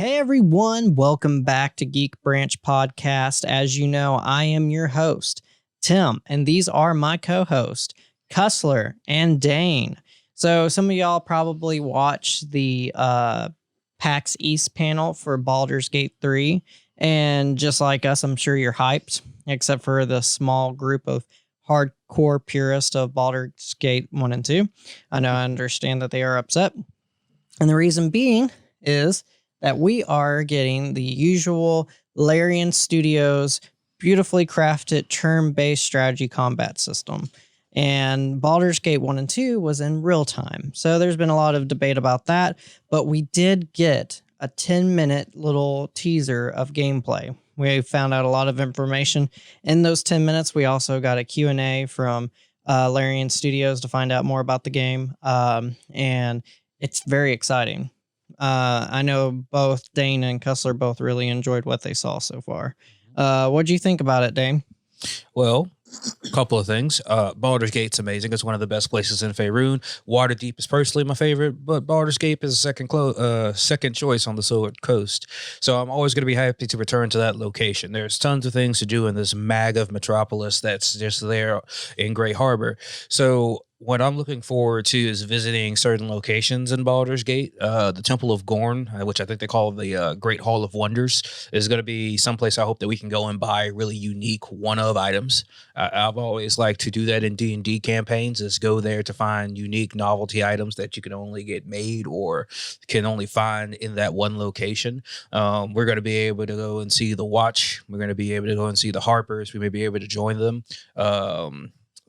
Hey everyone, welcome back to Geek Branch Podcast. As you know, I am your host, Tim, and these are my co-hosts, Cussler and Dane. So some of y'all probably watched the PAX East panel for Baldurs Gate 3, and just like us, I'm sure you're hyped, except for the small group of hardcore purists of Baldur's Gate 1 and 2. I understand that they are upset. And the reason being is that we are getting the usual Larian Studios beautifully crafted turn-based strategy combat system. And Baldur's Gate 1 and 2 was in real time. So there's been a lot of debate about that, but we did get a 10-minute little teaser of gameplay. We found out a lot of information in those 10 minutes. We also got a Q&A from Larian Studios to find out more about the game. And it's very exciting. I know both Dane and Cussler both really enjoyed what they saw so far. What do you think about it, Dane? Well, a couple of things. Baldur's Gate's amazing. It's one of the best places in Faerun. Waterdeep is personally my favorite, but Baldur's Gate is a second choice on the Sword Coast. So I'm always going to be happy to return to that location. There's tons of things to do in this mag of metropolis that's just there in Great Harbor. So what I'm looking forward to is visiting certain locations in Baldur's Gate. The Temple of Gorn, which I think they call the Great Hall of Wonders, is going to be someplace I hope that we can go and buy really unique one-of items. I've always liked to do that in D&D campaigns, is go there to find unique novelty items that you can only get made or can only find in that one location. We're going to be able to go and see the Watch. We're going to be able to go and see the Harpers. We may be able to join them.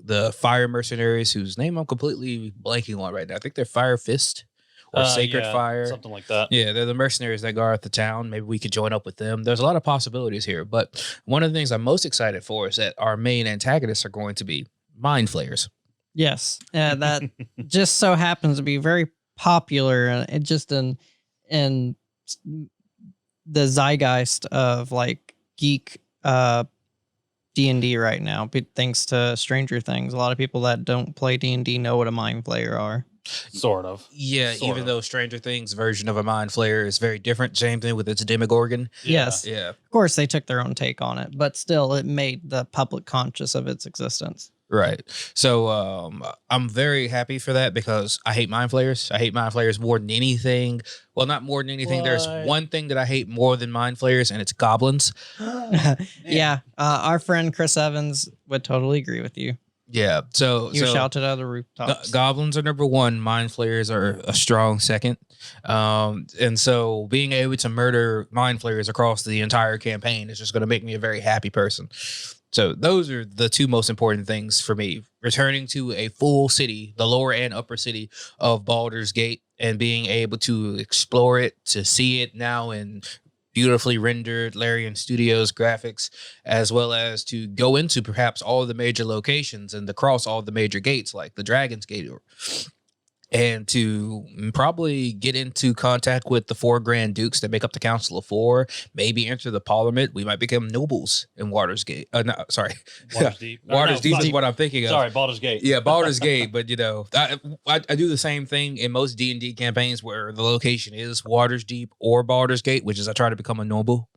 The fire mercenaries, whose name I'm completely blanking on right now. I think they're Fire Fist or Sacred Fire. Something like that. Yeah, they're the mercenaries that guard the town. Maybe we could join up with them. There's a lot of possibilities here. But one of the things I'm most excited for is that our main antagonists are going to be Mind Flayers. Yes, that just so happens to be very popular and just in the zeitgeist of like geek D&D right now, thanks to Stranger Things. A lot of people that don't play D&D know what a Mind Flayer are. Sort of. Yeah, even though Stranger Things' version of a Mind Flayer is very different. Same thing with its Demogorgon. Yes. Yeah. Of course, they took their own take on it, but still, it made the public conscious of its existence. Right. So I'm very happy for that because I hate Mind Flayers. I hate Mind Flayers more than anything. Well, not more than anything. What? There's one thing that I hate more than Mind Flayers, and it's goblins. Yeah. Our friend Chris Evans would totally agree with you. Yeah. So you shouted out of the rooftops. Goblins are number one. Mind Flayers are a strong second. And so being able to murder Mind Flayers across the entire campaign is just going to make me a very happy person. So those are the two most important things for me. Returning to a full city, the lower and upper city of Baldur's Gate, and being able to explore it, to see it now in beautifully rendered Larian Studios graphics, as well as to go into perhaps all the major locations and to cross all the major gates like the Dragon's Gate, and to probably get into contact with the 4 Grand Dukes that make up the Council of 4, maybe enter the Parliament. We might become nobles in Water's Gate. No, sorry. Water's Deep. Water's Deep is what I'm thinking of. Sorry, Baldur's Gate. Yeah, Baldur's Gate. But, you know, I do the same thing in most D&D campaigns where the location is Water's Deep or Baldur's Gate, which is I try to become a noble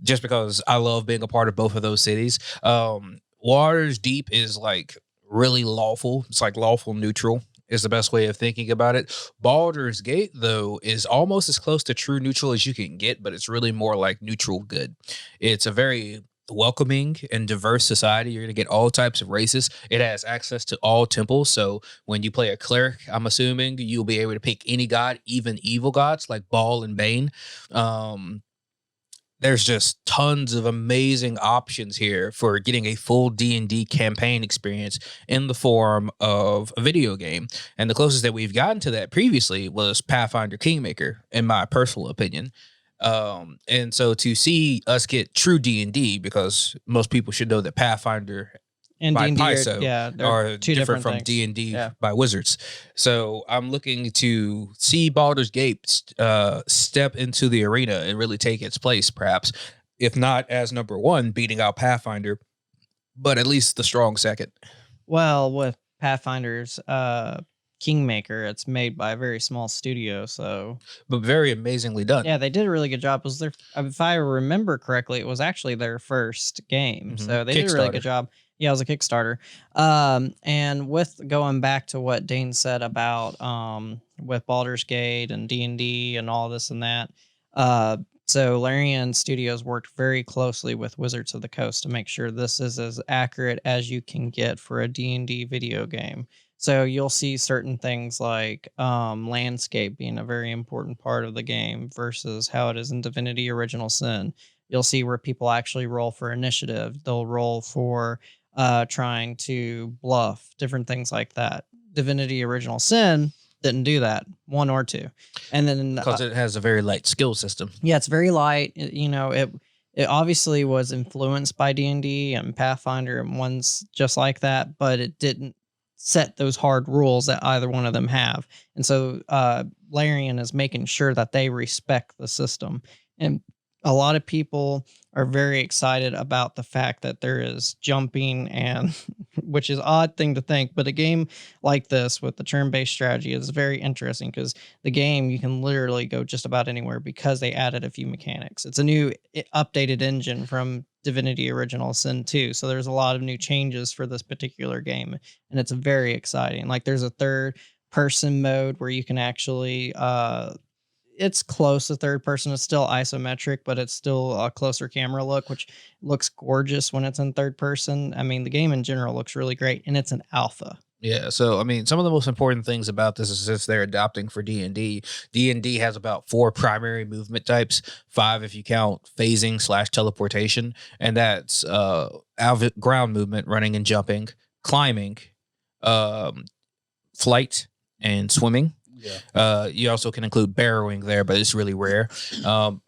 just because I love being a part of both of those cities. Water's Deep is like really lawful. It's like lawful neutral is the best way of thinking about it. Baldur's Gate, though, is almost as close to true neutral as you can get, but it's really more like neutral good. It's a very welcoming and diverse society. You're going to get all types of races. It has access to all temples. So when you play a cleric, I'm assuming you'll be able to pick any god, even evil gods like Baal and Bane. There's just tons of amazing options here for getting a full D&D campaign experience in the form of a video game. And the closest that we've gotten to that previously was Pathfinder Kingmaker, in my personal opinion. And so to see us get true D&D, because most people should know that Pathfinder and by D&D Paizo are two different from D&D by Wizards. So I'm looking to see Baldur's Gate step into the arena and really take its place, perhaps, if not as number one, beating out Pathfinder, but at least the strong second. Well, with Pathfinder's Kingmaker. It's made by a very small studio, so but very amazingly done. yeah, they did a really good job. It was their, if I remember correctly, it was actually their first game, so they did a really good Kickstarter. job. Yeah, it was a Kickstarter. And with going back to what Dane said about with Baldur's Gate and D&D and all this and that, so Larian Studios worked very closely with Wizards of the Coast to make sure this is as accurate as you can get for a D&D video game. So you'll see certain things like landscape being a very important part of the game versus how it is in Divinity Original Sin. You'll see where people actually roll for initiative. They'll roll for trying to bluff, different things like that. Divinity Original Sin didn't do that, 1 or 2. And then Because it has a very light skill system. yeah, it's very light. It obviously was influenced by D&D and Pathfinder and ones just like that, but it didn't set those hard rules that either one of them have. And so Larian is making sure that they respect the system. And a lot of people are very excited about the fact that there is jumping, and which is odd thing to think, but a game like this with the turn-based strategy is very interesting because the game, you can literally go just about anywhere because they added a few mechanics. It's a new updated engine from Divinity Original Sin 2. So there's a lot of new changes for this particular game, and it's very exciting. Like there's a third person mode where you can actually it's close to third person. It's still isometric, but it's still a closer camera look, which looks gorgeous when it's in third person. I mean, the game in general looks really great, and it's an alpha. Yeah, so I mean, some of the most important things about this is since they're adopting for D&D, D&D has about 4 primary movement types, 5 if you count phasing/teleportation, and that's ground movement, running and jumping, climbing, flight, and swimming. Yeah. You also can include barrowing there, but it's really rare.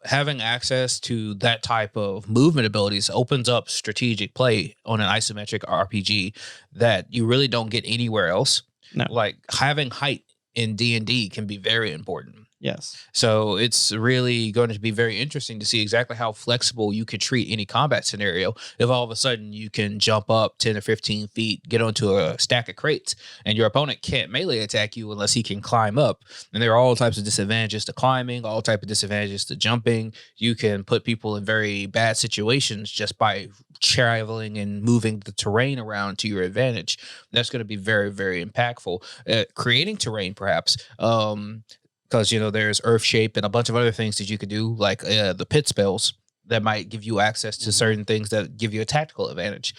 Having access to that type of movement abilities opens up strategic play on an isometric RPG that you really don't get anywhere else. No. Like having height in D&D can be very important. Yes. So it's really going to be very interesting to see exactly how flexible you can treat any combat scenario. If all of a sudden you can jump up 10 or 15 feet, get onto a stack of crates, and your opponent can't melee attack you unless he can climb up. And there are all types of disadvantages to climbing, all types of disadvantages to jumping. You can put people in very bad situations just by traveling and moving the terrain around to your advantage. That's going to be very, very impactful. Creating terrain, perhaps. Because, there's earth shape and a bunch of other things that you could do, like the pit spells that might give you access to certain things that give you a tactical advantage.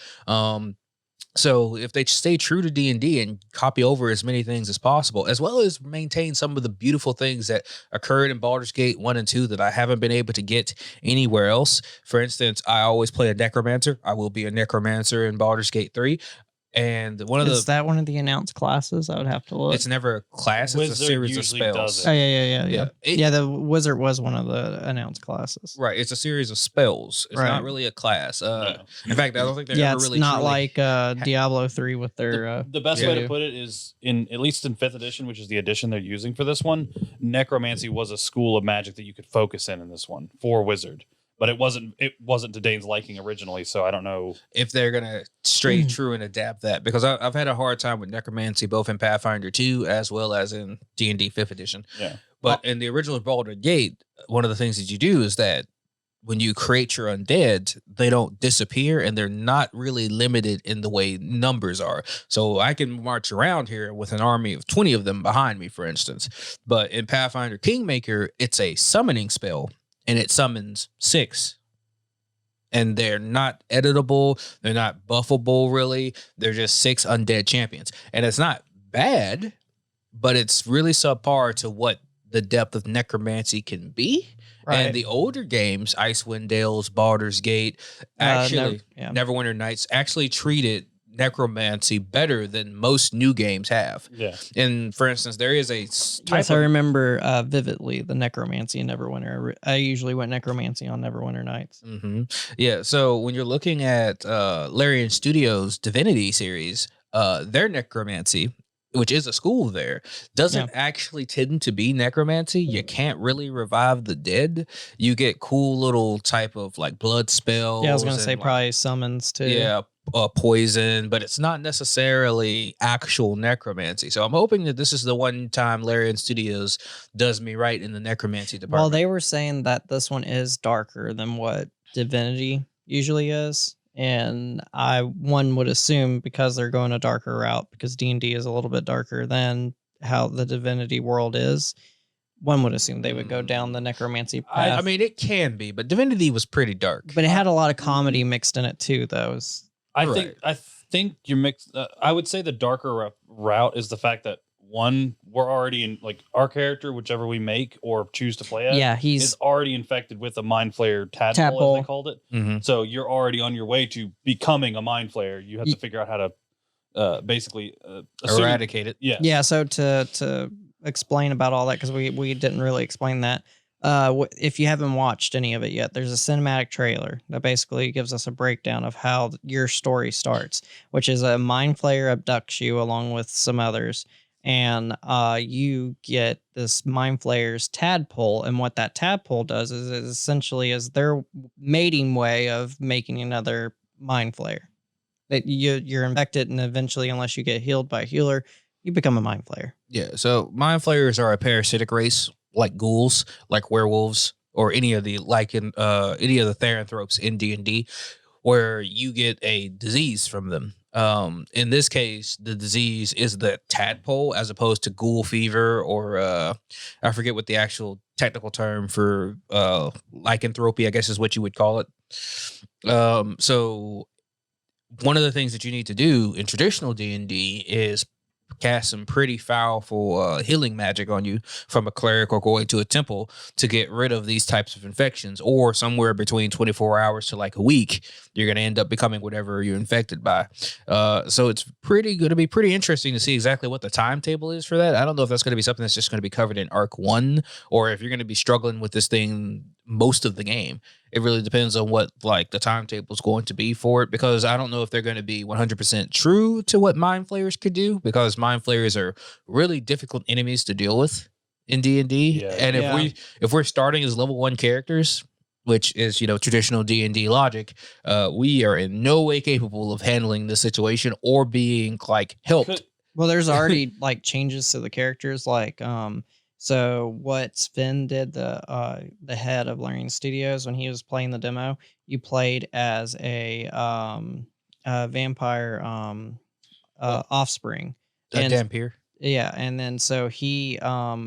So if they stay true to D&D and copy over as many things as possible, as well as maintain some of the beautiful things that occurred in Baldur's Gate 1 and 2 that I haven't been able to get anywhere else. For instance, I always play a necromancer. I will be a necromancer in Baldur's Gate 3. And Is that one of the announced classes? I would have to look. It's never a class. It's Wizard a series of usually spells. does it. Oh, yeah. It- Yeah, the wizard was one of the announced classes. Right. It's a series of spells. It's Right. not really a class. No. In fact, I don't think they're Yeah, ever it's really not truly- like Diablo 3 with their... The best Yeah. way to put it is at least in 5th edition, which is the edition they're using for this one, necromancy was a school of magic that you could focus in this one for wizard. But it wasn't to Dane's liking originally, so I don't know if they're gonna stray true and adapt that, because I've had a hard time with necromancy both in Pathfinder 2 as well as in D&D 5th edition. Yeah. But in the original Baldur's Gate, one of the things that you do is that when you create your undead, they don't disappear and they're not really limited in the way numbers are. So I can march around here with an army of 20 of them behind me, for instance. But in Pathfinder Kingmaker, it's a summoning spell. And it summons 6. And they're not editable. They're not buffable, really. They're just 6 undead champions. And it's not bad, but it's really subpar to what the depth of necromancy can be. Right. And the older games, Icewind Dale's, Baldur's Gate, actually, Neverwinter Nights, actually treated necromancy better than most new games have. Yeah. And for instance, there is a type Yes, I remember vividly the necromancy in Neverwinter. I usually went necromancy on Neverwinter Nights. Mm-hmm. Yeah, so when you're looking at Larian Studios Divinity series, their necromancy, which is a school there, doesn't actually tend to be necromancy. You can't really revive the dead. You get cool little type of like blood spells. Yeah, I was going to say probably summons too. Yeah, poison, but it's not necessarily actual necromancy. So I'm hoping that this is the one time Larian Studios does me right in the necromancy department. Well, they were saying that this one is darker than what Divinity usually is. And one would assume because they're going a darker route, because D&D is a little bit darker than how the Divinity world is, one would assume they would go down the necromancy path. I mean, it can be, but Divinity was pretty dark. But it had a lot of comedy mixed in it too, though. I think you're mixed. I would say the darker route is the fact that one, we're already in, like, our character, whichever we make or choose to play as, is already infected with a mind flayer tadpole, as they called it. Mm-hmm. So you're already on your way to becoming a mind flayer. You have to figure out how to basically eradicate it. Yes. Yeah. So to explain about all that, because we didn't really explain that. If you haven't watched any of it yet, there's a cinematic trailer that basically gives us a breakdown of how your story starts, which is a mind flayer abducts you along with some others. And you get this mind flayer's tadpole, and what that tadpole does is it essentially is their mating way of making another mind flayer. That you're infected, and eventually, unless you get healed by a healer, you become a mind flayer. Yeah. So mind flayers are a parasitic race, like ghouls, like werewolves, or any of the therianthropes in D&D, where you get a disease from them. In this case, the disease is the tadpole as opposed to ghoul fever, or I forget what the actual technical term for lycanthropy, I guess, is what you would call it. So one of the things that you need to do in traditional D&D is cast some pretty powerful healing magic on you from a cleric or going to a temple to get rid of these types of infections, or somewhere between 24 hours to like a week, you're going to end up becoming whatever you're infected by. So it's going to be pretty interesting to see exactly what the timetable is for that. I don't know if that's going to be something that's just going to be covered in Arc 1, or if you're going to be struggling with this thing most of the game. It really depends on what like the timetable is going to be for it, because I don't know if they're going to be 100% true to what mind flayers could do, because mind flayers are really difficult enemies to deal with in D&D. Yeah. And if we're starting as level 1 characters, which is, traditional D&D logic, we are in no way capable of handling the situation or being like helped. Well, there's already like changes to the characters, like so what Sven did, the head of Larian Studios, when he was playing the demo, you played as a vampire offspring. Dampier. Yeah, and then so he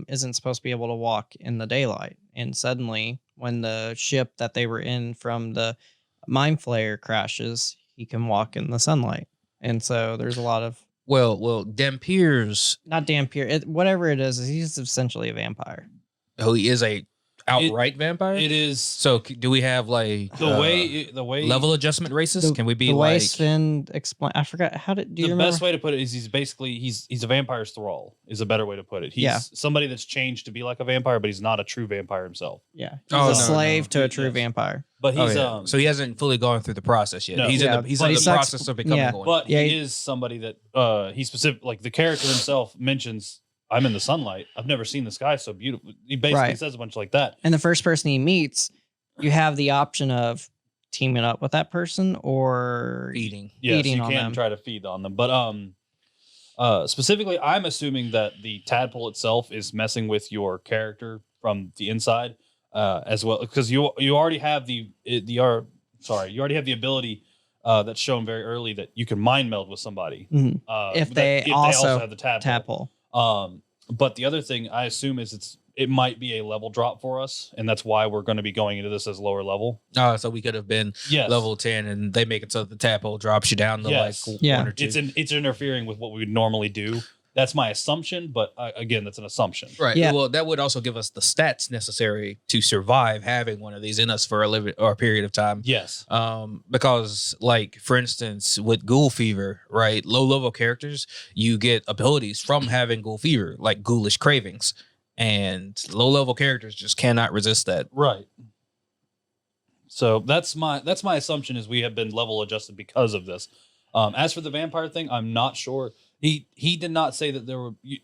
isn't supposed to be able to walk in the daylight, and suddenly when the ship that they were in from the mind flayer crashes, he can walk in the sunlight. And so there's a lot of Dampier's not Dampier, whatever it is, he's essentially a vampire. Oh, he is a outright vampire? It is. So do we have like the way level adjustment races? Can we be the like way Sven explain? I forgot how did. Do you the remember? best way to put it is he's a vampire's thrall is a better way to put it. He's somebody that's changed to be like a vampire, but he's not a true vampire himself. Yeah, he's a slave to a true vampire. But he's so he hasn't fully gone through the process yet. No. He's in the process of becoming one. But he is somebody that he specific, like the character himself mentions, I'm in the sunlight. I've never seen the sky so beautiful. He basically says a bunch like that. And the first person he meets, you have the option of teaming up with that person or eating. Yes, eating you on can them. try to feed on them. But specifically, I'm assuming that the tadpole itself is messing with your character from the inside as well, because you already have the ability that's shown very early that you can mind meld with somebody if they also have the tadpole. Tadpole. But the other thing I assume is it might be a level drop for us, and that's why we're going to be going into this as lower level. So we could have been level 10, and they make it so the tadpole drops you down to like 1 or 2. It's interfering with what we would normally do. That's my assumption, but again, that's an assumption. Right. Yeah. Well, that would also give us the stats necessary to survive having one of these in us for a period of time. Yes. Because, like, for instance, with ghoul fever, right, low-level characters, you get abilities from having ghoul fever, like ghoulish cravings, and low-level characters just cannot resist that. Right. So that's my assumption is we have been level adjusted because of this. As for the vampire thing, I'm not sure. He did not say that there were. He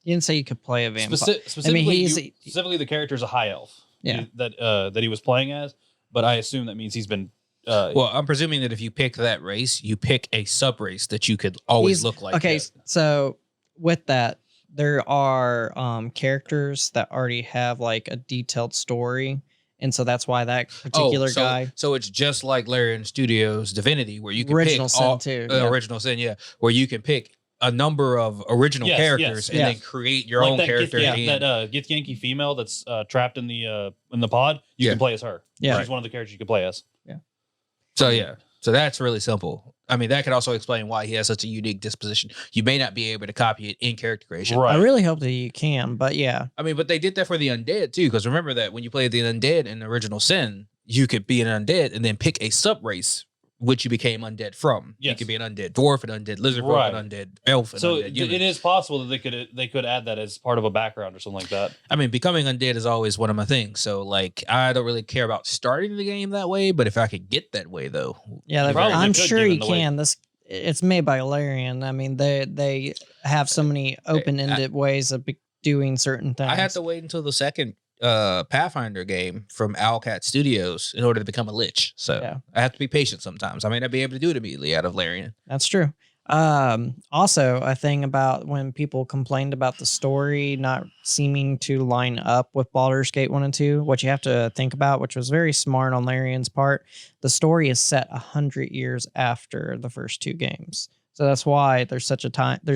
didn't say you could play a vampire. Specifically, specifically, the character is a high elf. Yeah. That he was playing as, but I assume that means he's been Well, I'm presuming that if you pick that race, you pick a sub race that you could always look like. Okay, that. so with that, there are characters that already have like a detailed story, and so that's why that particular guy. So it's just like Larian Studios Divinity, where you can Original pick Sin all too, yeah. original sin, where you can pick a number of original characters and then create your own character. That Gith Yankee female that's trapped in the pod, you can play as her. Yeah, she's one of the characters you can play as. Yeah. So that's really simple. I mean, that could also explain why he has such a unique disposition. You may not be able to copy it in character creation. I really hope that you can, but yeah. I mean, but they did that for the undead too, because remember that when you played the undead in Original Sin, you could be an undead and then pick a sub race which you became undead from. Yes. You could be an undead dwarf, an undead lizard folk, an undead elf, an so undead human. it is possible that they could add that as part of a background or something like that. I mean, becoming undead is always one of my things. So, like, I don't really care about starting the game that way, but if I could get that way, though, yeah, I'm sure you can. It's made by Larian. I mean, they have so many open-ended ways of doing certain things. I had to wait until the second Pathfinder game from Owlcat Studios in order to become a lich. So I have to be patient sometimes. I may not be able to do it immediately out of Larian. That's true. Also, a thing about when people complained about the story not seeming to line up with Baldur's Gate 1 and 2, what you have to think about, which was very smart on Larian's part, the story is set 100 years after the first two games. So that's why there's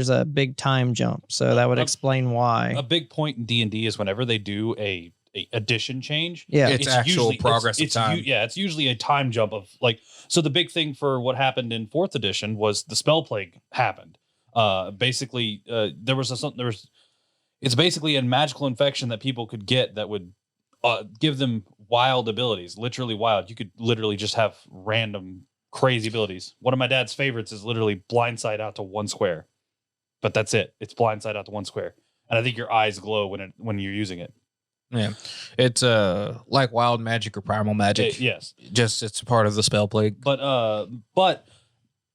a big time jump. So that would explain why. A big point in D&D is whenever they do a edition change, it's actual progress of time. It's usually a time jump of like. So the big thing for what happened in 4th edition was the spell plague happened. Basically, it's basically a magical infection that people could get that would give them wild abilities, literally wild. You could literally just have random crazy abilities. One of my dad's favorites is literally blindside out to 1 square, but that's it. It's blindside out to 1 square, and I think your eyes glow when you're using it. Yeah, it's like wild magic or primal magic. Yes, just it's part of the spell plague. But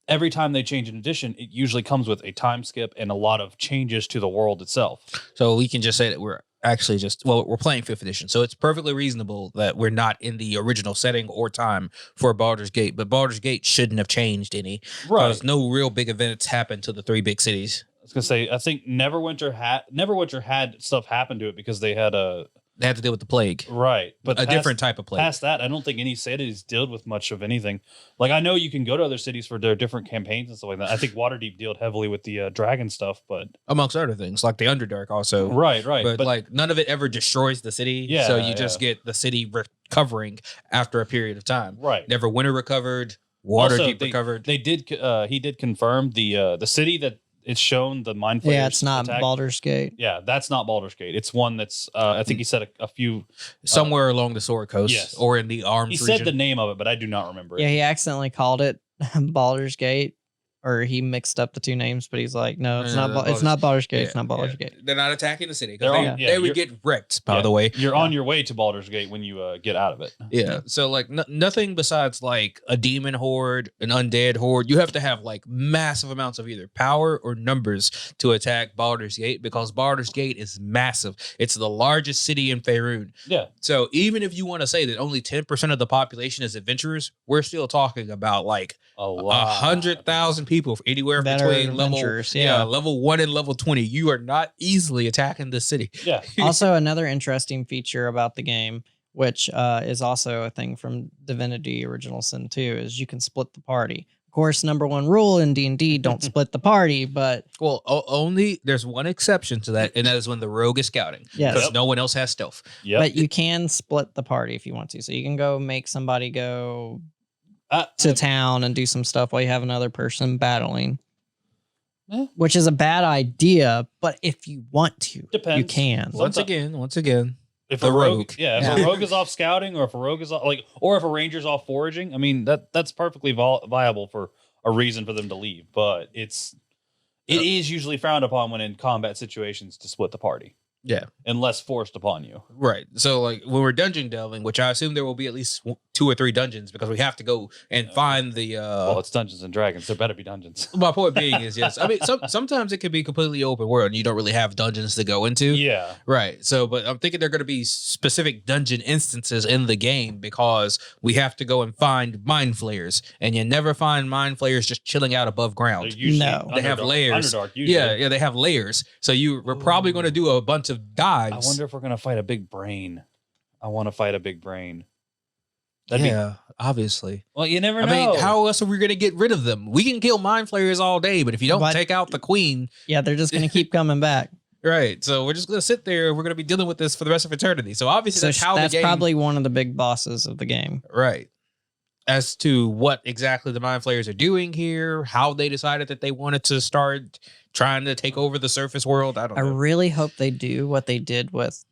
every time they change an edition, it usually comes with a time skip and a lot of changes to the world itself. So we can just say that we're actually we're playing 5th edition, so it's perfectly reasonable that we're not in the original setting or time for Baldur's Gate. But Baldur's Gate shouldn't have changed any, because no real big events happened to the 3 big cities. I was gonna say, I think Neverwinter had stuff happen to it because they had to deal with the plague, right? But a different type of plague. Past that, I don't think any cities dealt with much of anything. Like, I know you can go to other cities for their different campaigns and stuff like that. I think Waterdeep dealt heavily with the dragon stuff, but amongst other things, like the Underdark also. Right. But like none of it ever destroys the city. Yeah. So you just get the city recovering after a period of time. Right. Neverwinter recovered. Waterdeep recovered. He did confirm the city that it's shown the Mind Flayers. Yeah, it's not attack. Baldur's Gate. Yeah, that's not Baldur's Gate. It's one that's I think he said a few somewhere along the Sword Coast, or in the Arms region. He said the name of it, but I do not remember it. Yeah, he accidentally called it Baldur's Gate, or he mixed up the two names, but he's like, no, it's not. It's not Baldur's Gate. It's not Baldur's Gate. They're not attacking the city. They would get wrecked. By the way, you're on your way to Baldur's Gate when you get out of it. Yeah. So like nothing besides like a demon horde, an undead horde. You have to have like massive amounts of either power or numbers to attack Baldur's Gate, because Baldur's Gate is massive. It's the largest city in Faerun. Yeah. So even if you want to say that only 10% of the population is adventurers, we're still talking about like 100,000 people anywhere between level 1 and level 20. You are not easily attacking the city. Yeah. Also, another interesting feature about the game, which is also a thing from Divinity Original Sin 2, is you can split the party. Of course, number 1 rule in D&D, don't split the party, but only there's one exception to that, and that is when the rogue is scouting. Yes. Because no one else has stealth. Yep. But you can split the party if you want to. So you can go make somebody go to town and do some stuff while you have another person battling, which is a bad idea. But if you want to, Depends. you can. Once again, if the a rogue, rogue. If a rogue is off scouting, or if a rogue is off, or if a ranger's off foraging, I mean that's perfectly viable for a reason for them to leave. But it is usually frowned upon when in combat situations to split the party. Yeah. Unless forced upon you. Right. So like when we're dungeon delving, which I assume there will be at least 2 or 3 dungeons because we have to go and find the. Well, it's Dungeons and Dragons. There better be dungeons. My point being is yes. I mean, sometimes it could be completely open world and you don't really have dungeons to go into. Yeah. Right. So, but I'm thinking there are going to be specific dungeon instances in the game because we have to go and find mind flayers, and you never find mind flayers just chilling out above ground. No. They have layers. Underdark, usually. Yeah, they have layers. So we're probably going to do a bunch of dives. I wonder if we're going to fight a big brain. I want to fight a big brain. Obviously. Well, you never know. I mean, how else are we going to get rid of them? We can kill mind flayers all day, but if you don't take out the queen. Yeah, they're just going to keep coming back. Right. So we're just going to sit there. We're going to be dealing with this for the rest of eternity. So obviously that's probably one of the big bosses of the game. Right. As to what exactly the mind flayers are doing here, how they decided that they wanted to start trying to take over the surface world. I don't know. I really hope they do what they did with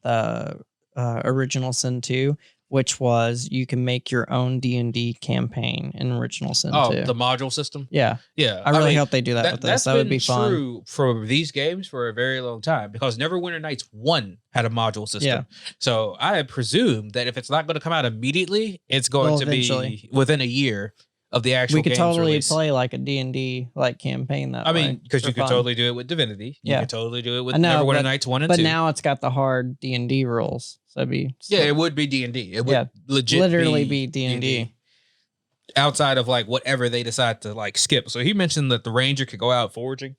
Original Sin 2, which was you can make your own D&D campaign in Original Sin 2. Oh, the module system? Yeah. Yeah. I really hope they do that with this. That would be fun. That's been true for these games for a very long time because Neverwinter Nights 1 had a module system. Yeah. So I presume that if it's not going to come out immediately, it's going to be within a year of the actual We could game's totally release. play like a D&D like campaign that way. I mean, because you could totally do it with Divinity. You could totally do it with Neverwinter Nights 1 and 2. But now it's got the hard D&D rules. So it'd be... it would be D&D. It would literally be D&D. Outside of like whatever they decide to like skip. So he mentioned that the ranger could go out foraging.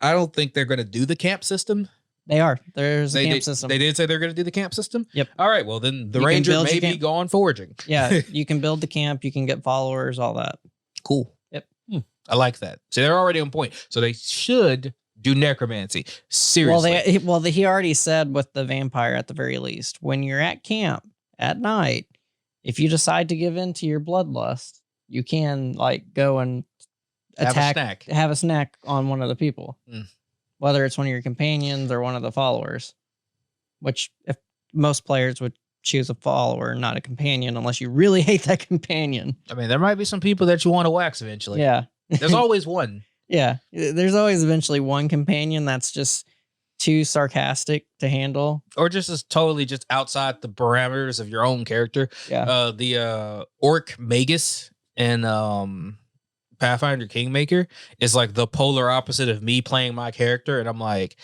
I don't think they're going to do the camp system. They are. There's a camp system. They did say they're going to do the camp system? Yep. All right. Well, then the ranger may be going foraging. Yeah. You can build the camp. You can get followers, all that. Cool. Yep. I like that. So they're already on point. So they should do necromancy. Seriously. Well, he already said with the vampire at the very least, when you're at camp at night, if you decide to give in to your bloodlust, you can like go and have a snack on one of the people. Whether it's one of your companions or one of the followers, which if most players would choose a follower, not a companion, unless you really hate that companion. I mean, there might be some people that you want to wax eventually. Yeah. There's always one. Yeah. There's always eventually one companion that's just too sarcastic to handle. Or just is totally just outside the parameters of your own character. Yeah. The Orc Magus and Pathfinder Kingmaker is like the polar opposite of me playing my character. And I'm like,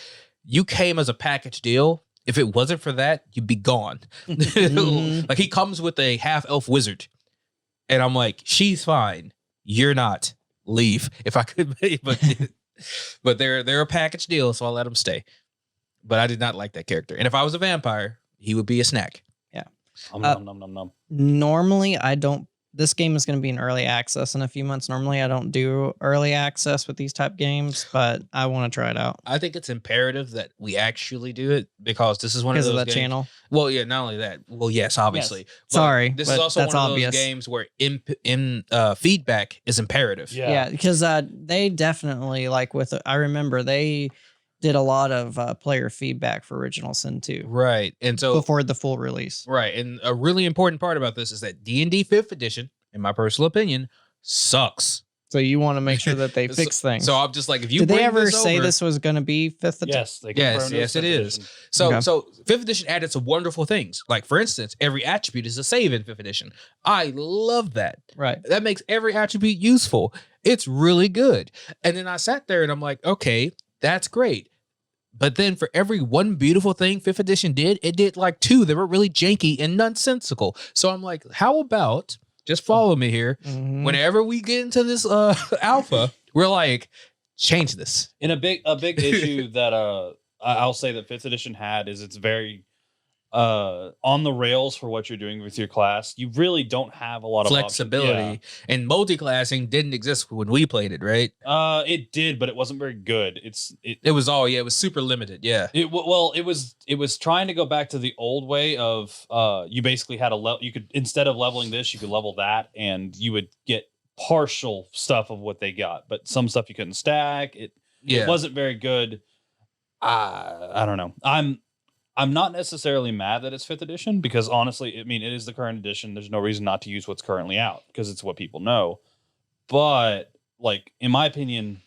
you came as a package deal. If it wasn't for that, you'd be gone. Like he comes with a half elf wizard. And I'm like, she's fine. You're not. Leave. If I could be, but they're a package deal, so I'll let them stay. But I did not like that character. And if I was a vampire, he would be a snack. Yeah. Nom. Normally, I don't. This game is going to be in early access in a few months. Normally, I don't do early access with these type games, but I want to try it out. I think it's imperative that we actually do it because this is one of those games. Channel. Well, yeah, not only that. Well, yes, obviously. Yes. Sorry, this is also one of those games where feedback is imperative. Yeah, because they definitely like with. I remember they did a lot of player feedback for Original Sin 2. Right. And so before the full release. Right. And a really important part about this is that D&D 5th edition, in my personal opinion, sucks. So you want to make sure that they fix things. So I'm just like, if you did they ever say this was going to be 5th edition? Yes, they yes, it is. So 5th edition added some wonderful things. Like for instance, every attribute is a save in 5th edition. I love that. Right. That makes every attribute useful. It's really good. And then I sat there and I'm like, okay, that's great. But then for every one beautiful thing 5th edition did, it did like 2 that were really janky and nonsensical. So I'm like, how about just follow me here. Mm-hmm. Whenever we get into this alpha, we're like, change this. And a big issue that I'll say that 5th edition had is it's very on the rails for what you're doing with your class. You really don't have a lot of flexibility. And multi-classing didn't exist when we played it, right? It did, but it wasn't very good. It was super limited. Yeah. It was trying to go back to the old way of you basically had you could, instead of leveling this, you could level that, and you would get partial stuff of what they got, but some stuff you couldn't stack. It wasn't very good. I don't know. I'm not necessarily mad that it's 5th edition because honestly, I mean, it is the current edition. There's no reason not to use what's currently out because it's what people know. But like, in my opinion,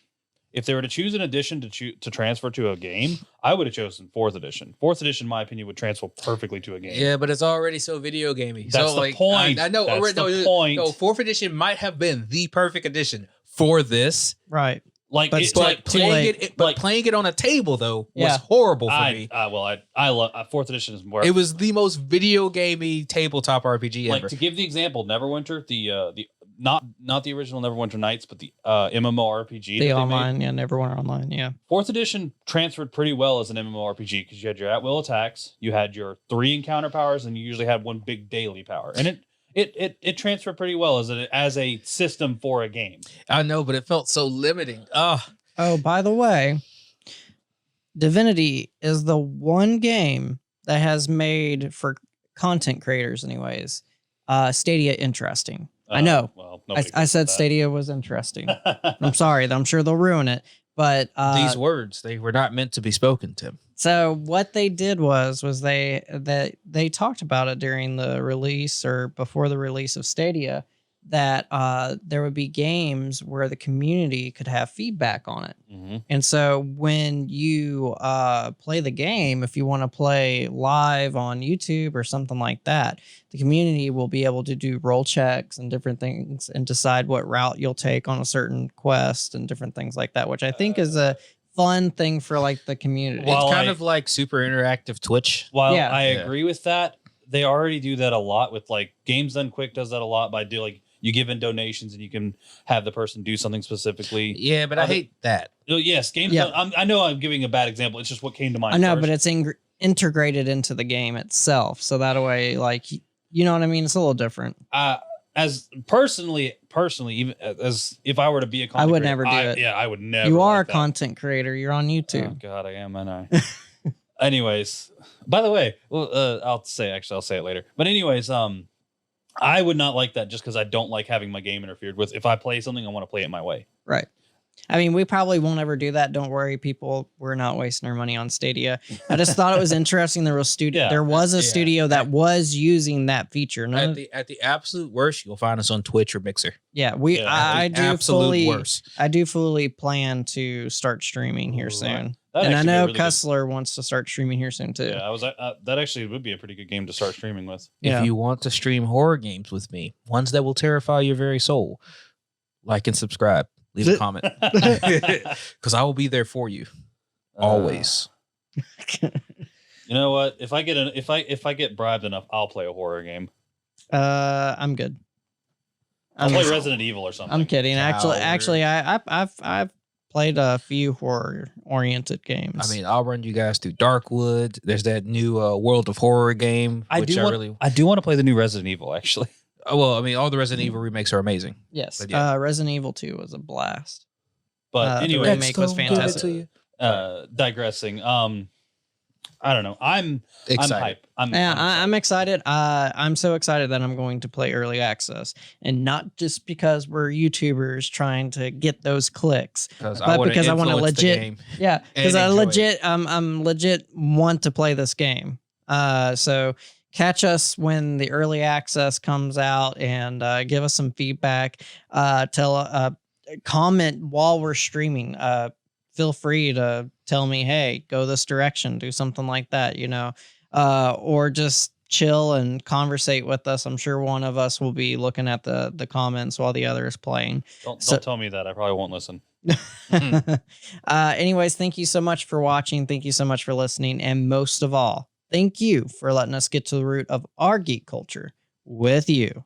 if they were to choose an edition to transfer to a game, I would have chosen 4th edition. 4th edition, in my opinion, would transfer perfectly to a game. Yeah, but it's already so video gamey. That's so, the point. I know. That's the point. No, 4th edition might have been the perfect edition for this. Right. Like, But it's still- like Playing it on a table though was Yeah. horrible for me. I love 4th edition is more. It was the most video gamey tabletop RPG like ever. to give the example, Neverwinter, the not the original Neverwinter Nights, but the MMORPG. The online, Neverwinter Online, yeah. 4th edition transferred pretty well as an MMORPG because you had your at-will attacks, you had your 3 encounter powers, and you usually had 1 big daily power, and it transferred pretty well as a system for a game. I know, but it felt so limiting. Oh, by the way, Divinity is the one game that has made, for content creators anyways, Stadia interesting. I know. Well, I said Stadia was interesting. I'm sorry. I'm sure they'll ruin it. But These words, they were not meant to be spoken, Tim. so what they did was they talked about it during the release or before the release of Stadia, that there would be games where the community could have feedback on it. Mm-hmm. And so when you play the game, if you want to play live on YouTube or something like that, the community will be able to do role checks and different things and decide what route you'll take on a certain quest and different things like that, which I think is a fun thing for like the community. Well, It's kind of like super interactive Twitch. While Yeah. I agree with that, they already do that a lot with like Games Done Quick does that a lot by you give in donations and you can have the person do something specifically. Yeah, but I hate that. Oh, yes, Games Yeah. Done. I know I'm giving a bad example. It's just what came to mind. I know, first. but it's integrated into the game itself. So that way, like, you know what I mean? It's a little different. As personally, even as if I were to be a content I would creator, never do it. Yeah, I would never. You are like a that. content creator. You're on Oh YouTube. God, I am, and I. Anyways, by the way, well, I'll say it later. But anyways, I would not like that just because I don't like having my game interfered with. If I play something, I want to play it my way. Right. I mean, we probably won't ever do that. Don't worry, people. We're not wasting our money on Stadia. I just thought it was interesting. There was a studio that was using that feature. At the absolute worst, you'll find us on Twitch or Mixer. Yeah, I do fully plan to start streaming here soon. And I know Cussler wants to start streaming here soon too. Yeah, that actually would be a pretty good game to start streaming with. Yeah. If you want to stream horror games with me, ones that will terrify your very soul, like and subscribe. Leave a comment because I will be there for you always. You know what? If I get bribed enough, I'll play a horror game. I'm good. I'll play Resident Evil or something. I'm kidding. Actually, I've played a few horror-oriented games. I mean, I'll run you guys through Darkwood. There's that new World of Horror game. I do want to play the new Resident Evil, actually. Well, I mean, all the Resident Evil remakes are amazing. Yes. But yeah. Resident Evil 2 was a blast. But anyway, the remake was fantastic. Digressing. I don't know. I'm excited. I'm excited. I'm so excited that I'm going to play early access, and not just because we're YouTubers trying to get those clicks, but because I want to legit. Yeah, because I'm legit want to play this game. So catch us when the early access comes out and give us some feedback. Comment while we're streaming. Feel free to tell me, hey, go this direction, do something like that, or just chill and conversate with us. I'm sure one of us will be looking at the comments while the other is playing. Don't tell me that. I probably won't listen. Anyways, thank you so much for watching. Thank you so much for listening. And most of all, thank you for letting us get to the root of our geek culture with you.